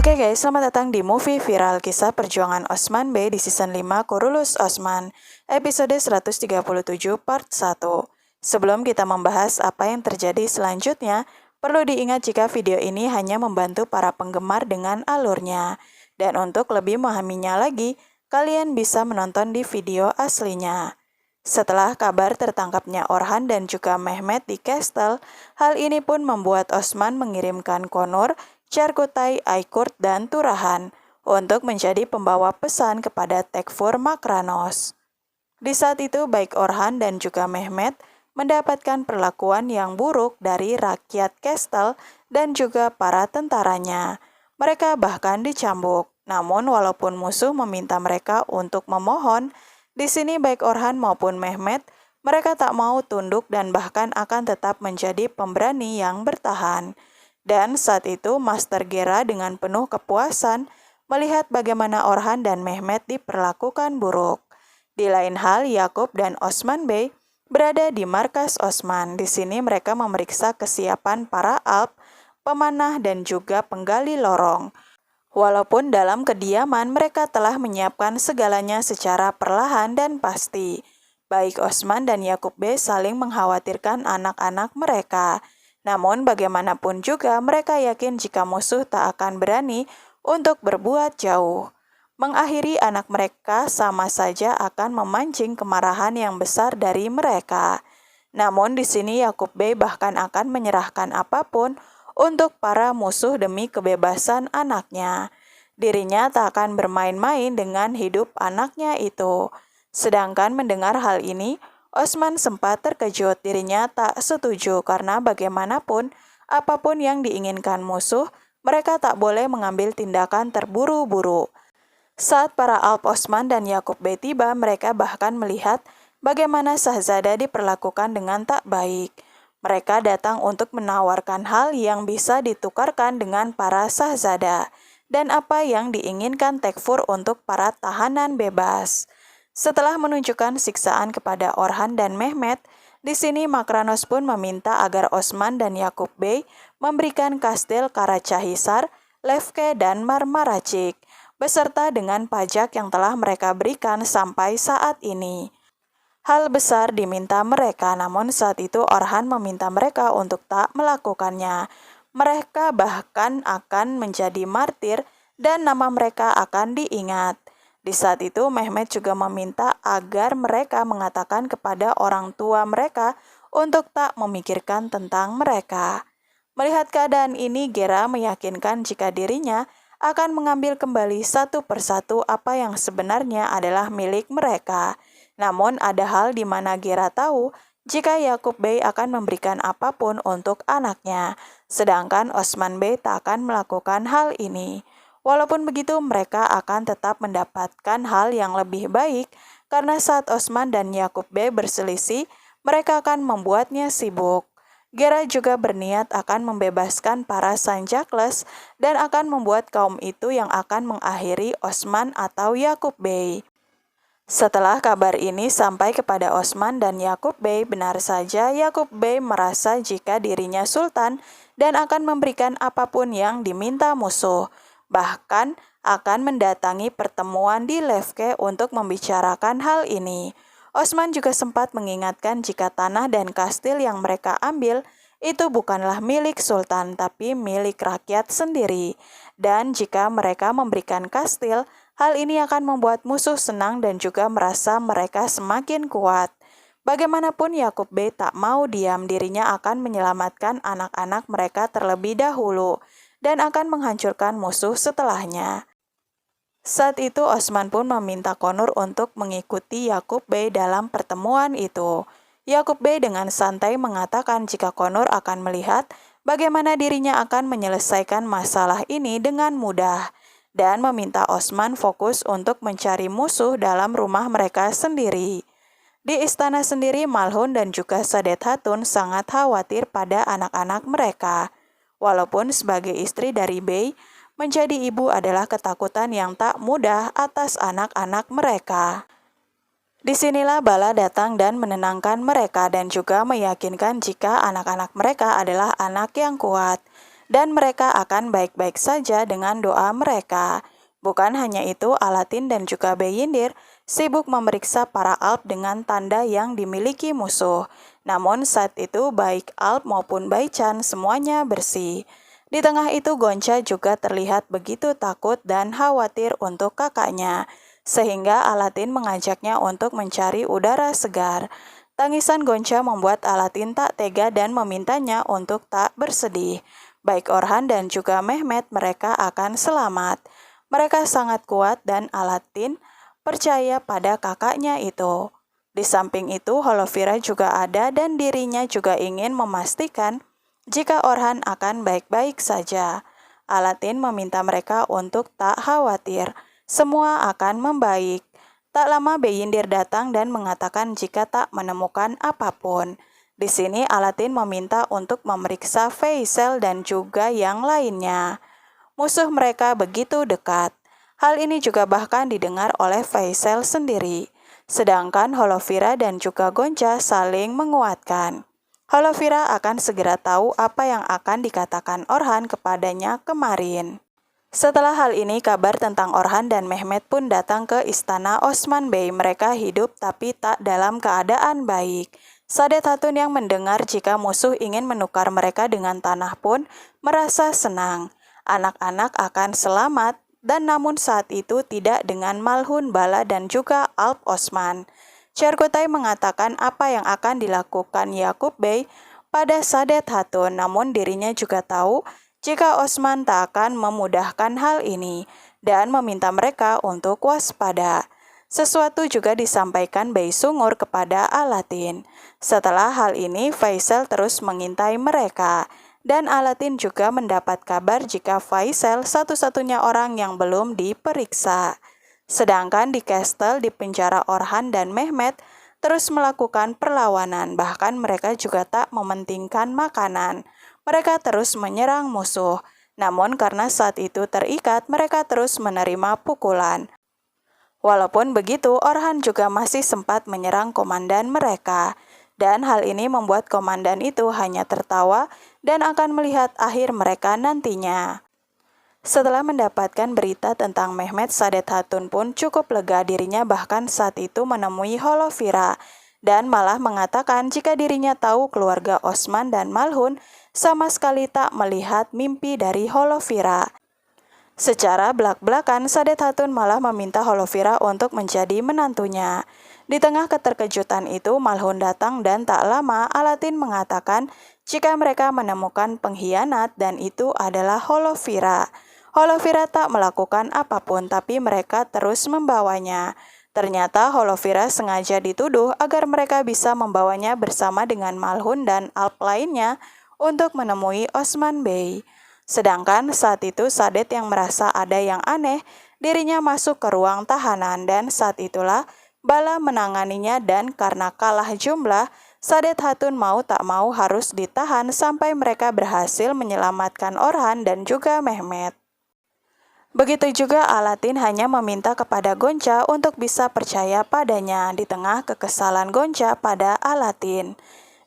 Oke guys, selamat datang di movie viral kisah perjuangan Osman Bey di season 5 Kurulus Osman, episode 137 part 1. Sebelum kita membahas apa yang terjadi selanjutnya, perlu diingat jika video ini hanya membantu para penggemar dengan alurnya. Dan untuk lebih memahaminya lagi, kalian bisa menonton di video aslinya. Setelah kabar tertangkapnya Orhan dan juga Mehmet di Castle, hal ini pun membuat Osman mengirimkan Konur, Charkutai, Aikurt, dan Turahan untuk menjadi pembawa pesan kepada Tekfur Makranos. Di saat itu baik Orhan dan juga Mehmet mendapatkan perlakuan yang buruk dari rakyat Castle dan juga para tentaranya. Mereka bahkan dicambuk. Namun walaupun musuh meminta mereka untuk memohon, di sini baik Orhan maupun Mehmet, mereka tak mau tunduk dan bahkan akan tetap menjadi pemberani yang bertahan. Dan saat itu Master Gera dengan penuh kepuasan melihat bagaimana Orhan dan Mehmet diperlakukan buruk. Di lain hal, Yakub dan Osman Bey berada di markas Osman. Di sini mereka memeriksa kesiapan para Alp, pemanah dan juga penggali lorong. Walaupun dalam kediaman mereka telah menyiapkan segalanya secara perlahan dan pasti. Baik Osman dan Yakub Bey saling mengkhawatirkan anak-anak mereka. Namun bagaimanapun juga mereka yakin jika musuh tak akan berani untuk berbuat jauh. Mengakhiri anak mereka sama saja akan memancing kemarahan yang besar dari mereka. Namun di sini Yakub Bey bahkan akan menyerahkan apapun untuk para musuh demi kebebasan anaknya. Dirinya tak akan bermain-main dengan hidup anaknya itu. Sedangkan mendengar hal ini, Osman sempat terkejut. Dirinya tak setuju karena bagaimanapun, apapun yang diinginkan musuh, mereka tak boleh mengambil tindakan terburu-buru. Saat para Alp Osman dan Yakub Bey tiba, mereka bahkan melihat bagaimana Shahzada diperlakukan dengan tak baik. Mereka datang untuk menawarkan hal yang bisa ditukarkan dengan para Shahzada dan apa yang diinginkan Tekfur untuk para tahanan bebas. Setelah menunjukkan siksaan kepada Orhan dan Mehmet, di sini Makranos pun meminta agar Osman dan Yakub Bey memberikan kastil Karacahisar, Lefke, dan Marmaracik, beserta dengan pajak yang telah mereka berikan sampai saat ini. Hal besar diminta mereka, namun saat itu Orhan meminta mereka untuk tak melakukannya. Mereka bahkan akan menjadi martir dan nama mereka akan diingat. Di saat itu Mehmet juga meminta agar mereka mengatakan kepada orang tua mereka untuk tak memikirkan tentang mereka. Melihat keadaan ini, Gera meyakinkan jika dirinya akan mengambil kembali satu persatu apa yang sebenarnya adalah milik mereka. Namun ada hal di mana Gera tahu jika Yakub Bey akan memberikan apapun untuk anaknya, sedangkan Osman Bey tak akan melakukan hal ini. Walaupun begitu, mereka akan tetap mendapatkan hal yang lebih baik karena saat Osman dan Yakub Bey berselisih, mereka akan membuatnya sibuk. Gera juga berniat akan membebaskan para Sanjakles dan akan membuat kaum itu yang akan mengakhiri Osman atau Yakub Bey. Setelah kabar ini sampai kepada Osman dan Yakub Bey, benar saja Yakub Bey merasa jika dirinya sultan dan akan memberikan apapun yang diminta musuh. Bahkan akan mendatangi pertemuan di Lefke untuk membicarakan hal ini. Osman juga sempat mengingatkan jika tanah dan kastil yang mereka ambil itu bukanlah milik sultan tapi milik rakyat sendiri. Dan jika mereka memberikan kastil, hal ini akan membuat musuh senang dan juga merasa mereka semakin kuat. Bagaimanapun Yakub Bey tak mau diam, dirinya akan menyelamatkan anak-anak mereka terlebih dahulu dan akan menghancurkan musuh setelahnya. Saat itu Osman pun meminta Konur untuk mengikuti Yakub Bey dalam pertemuan itu. Yakub Bey dengan santai mengatakan jika Konur akan melihat bagaimana dirinya akan menyelesaikan masalah ini dengan mudah dan meminta Osman fokus untuk mencari musuh dalam rumah mereka sendiri. Di istana sendiri, Malhun dan juga Sadet Hatun sangat khawatir pada anak-anak mereka. Walaupun sebagai istri dari Bey, menjadi ibu adalah ketakutan yang tak mudah atas anak-anak mereka. Disinilah Bala datang dan menenangkan mereka dan juga meyakinkan jika anak-anak mereka adalah anak yang kuat. dan mereka akan baik-baik saja dengan doa mereka. Bukan hanya itu, Alatin dan juga Beyindir sibuk memeriksa para Alp dengan tanda yang dimiliki musuh. Namun saat itu baik Alp maupun Baichan semuanya bersih. Di tengah itu Gonca juga terlihat begitu takut dan khawatir untuk kakaknya, sehingga Alatin mengajaknya untuk mencari udara segar. Tangisan Gonca membuat Alatin tak tega dan memintanya untuk tak bersedih. Baik Orhan dan juga Mehmet mereka akan selamat. Mereka sangat kuat dan Alatin percaya pada kakaknya itu. Di samping itu, Holovira juga ada dan dirinya juga ingin memastikan jika Orhan akan baik-baik saja. Alatin meminta mereka untuk tak khawatir, semua akan membaik. Tak lama Beyindir datang dan mengatakan jika tak menemukan apapun. Di sini Alatin meminta untuk memeriksa Faisal dan juga yang lainnya. Musuh mereka begitu dekat. Hal ini juga bahkan didengar oleh Faisal sendiri. Sedangkan Holovira dan juga Gonca saling menguatkan. Holovira akan segera tahu apa yang akan dikatakan Orhan kepadanya kemarin. Setelah hal ini, kabar tentang Orhan dan Mehmet pun datang ke istana Osman Bey. Mereka hidup tapi tak dalam keadaan baik. Sadet Hatun yang mendengar jika musuh ingin menukar mereka dengan tanah pun merasa senang. Anak-anak akan selamat, dan namun saat itu tidak dengan Malhun Bala dan juga Alp Osman. Cherkutai mengatakan apa yang akan dilakukan Yakub Bey pada Sadet Hatun, namun dirinya juga tahu jika Osman tak akan memudahkan hal ini dan meminta mereka untuk waspada. Sesuatu juga disampaikan Bey Sungur kepada Alatin. Setelah hal ini, Faisal terus mengintai mereka, dan Alatin juga mendapat kabar jika Faisal satu-satunya orang yang belum diperiksa. Sedangkan di Kastel di penjara Orhan dan Mehmet terus melakukan perlawanan, bahkan mereka juga tak mementingkan makanan. Mereka terus menyerang musuh, namun karena saat itu terikat, mereka terus menerima pukulan. Walaupun begitu, Orhan juga masih sempat menyerang komandan mereka, dan hal ini membuat komandan itu hanya tertawa dan akan melihat akhir mereka nantinya. Setelah mendapatkan berita tentang Mehmet, Sadet Hatun pun cukup lega. Dirinya bahkan saat itu menemui Holovira dan malah mengatakan jika dirinya tahu keluarga Osman dan Malhun sama sekali tak melihat mimpi dari Holovira. Secara belak-belakan, Sadet Hatun malah meminta Holovira untuk menjadi menantunya. Di tengah keterkejutan itu, Malhun datang dan tak lama Alatin mengatakan jika mereka menemukan pengkhianat dan itu adalah Holovira. Holovira tak melakukan apapun, tapi mereka terus membawanya. Ternyata Holovira sengaja dituduh agar mereka bisa membawanya bersama dengan Malhun dan Alp lainnya untuk menemui Osman Bey. Sedangkan saat itu Sadet yang merasa ada yang aneh, dirinya masuk ke ruang tahanan dan saat itulah Bala menanganinya dan karena kalah jumlah, Sadet Hatun mau tak mau harus ditahan sampai mereka berhasil menyelamatkan Orhan dan juga Mehmet. Begitu juga Alatin hanya meminta kepada Gonca untuk bisa percaya padanya di tengah kekesalan Gonca pada Alatin.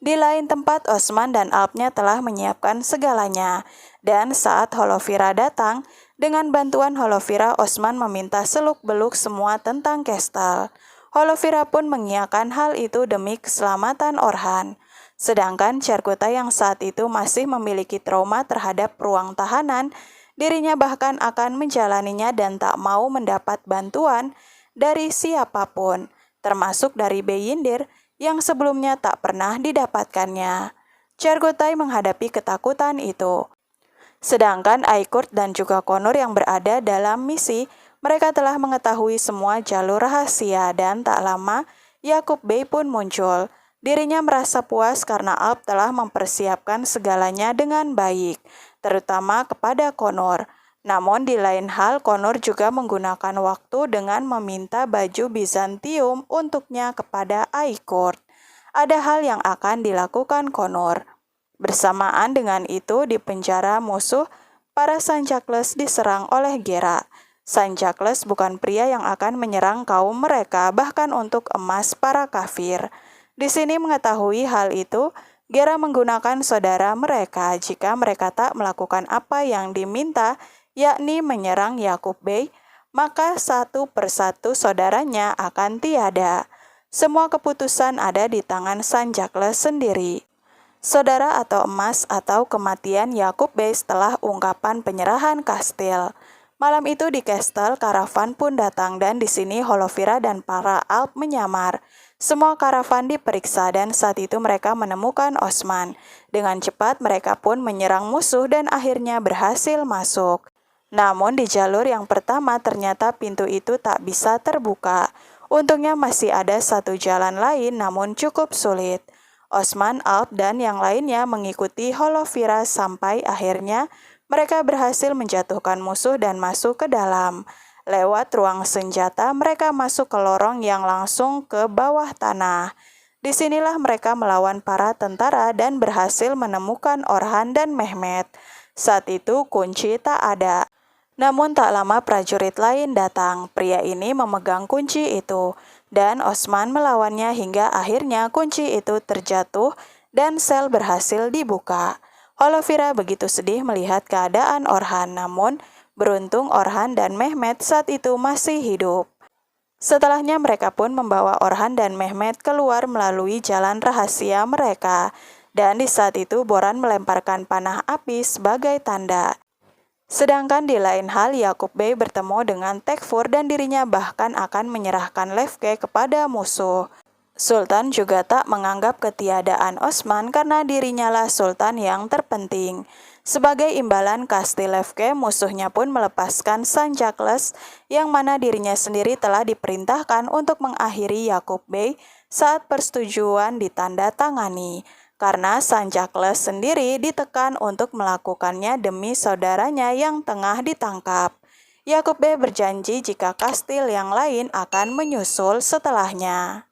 Di lain tempat, Osman dan Alpnya telah menyiapkan segalanya. Dan saat Holovira datang, dengan bantuan Holovira, Osman meminta seluk-beluk semua tentang Kastel. Holovira pun mengiyakan hal itu demi keselamatan Orhan. Sedangkan Cherkuta yang saat itu masih memiliki trauma terhadap ruang tahanan, dirinya bahkan akan menjalaninya dan tak mau mendapat bantuan dari siapapun, termasuk dari Beyindir yang sebelumnya tak pernah didapatkannya. Cherkutai menghadapi ketakutan itu. Sedangkan Aikurt dan juga Konur yang berada dalam misi, mereka telah mengetahui semua jalur rahasia dan tak lama Yakub Bey pun muncul. Dirinya merasa puas karena Alp telah mempersiapkan segalanya dengan baik, terutama kepada Konur. Namun di lain hal, Konur juga menggunakan waktu dengan meminta baju Bizantium untuknya kepada Aikurt. Ada hal yang akan dilakukan Konur. Bersamaan dengan itu, di penjara musuh, para Sanjakles diserang oleh Gera. Sanjakles bukan pria yang akan menyerang kaum mereka, bahkan untuk emas para kafir. Di sini mengetahui hal itu, Gera menggunakan saudara mereka jika mereka tak melakukan apa yang diminta, yakni menyerang Yakub Bey, maka satu persatu saudaranya akan tiada. Semua keputusan ada di tangan Sanjakles sendiri. Saudara atau emas atau kematian Yakub Bey setelah ungkapan penyerahan kastil. Malam itu di Kastel, karavan pun datang dan di sini Holovira dan para Alp menyamar. Semua karavan diperiksa dan saat itu mereka menemukan Osman. Dengan cepat mereka pun menyerang musuh dan akhirnya berhasil masuk. Namun di jalur yang pertama ternyata pintu itu tak bisa terbuka. Untungnya masih ada satu jalan lain namun cukup sulit. Osman, Alp, dan yang lainnya mengikuti Holovira sampai akhirnya mereka berhasil menjatuhkan musuh dan masuk ke dalam. Lewat ruang senjata, mereka masuk ke lorong yang langsung ke bawah tanah. Disinilah mereka melawan para tentara dan berhasil menemukan Orhan dan Mehmet. Saat itu kunci tak ada. Namun tak lama prajurit lain datang. Pria ini memegang kunci itu, dan Osman melawannya hingga akhirnya kunci itu terjatuh dan sel berhasil dibuka. Holovira begitu sedih melihat keadaan Orhan, namun beruntung Orhan dan Mehmet saat itu masih hidup. Setelahnya mereka pun membawa Orhan dan Mehmet keluar melalui jalan rahasia mereka. Dan di saat itu Boran melemparkan panah api sebagai tanda. Sedangkan di lain hal Yakub Bey bertemu dengan Tekfur dan dirinya bahkan akan menyerahkan Lefke kepada musuh. Sultan juga tak menganggap ketiadaan Osman karena dirinya lah sultan yang terpenting. Sebagai imbalan Kastil Lefke, musuhnya pun melepaskan Sanjakles yang mana dirinya sendiri telah diperintahkan untuk mengakhiri Yakub Bey saat persetujuan ditandatangani. Karena Sanjakles sendiri ditekan untuk melakukannya demi saudaranya yang tengah ditangkap. Yakub Bey berjanji jika kastil yang lain akan menyusul setelahnya.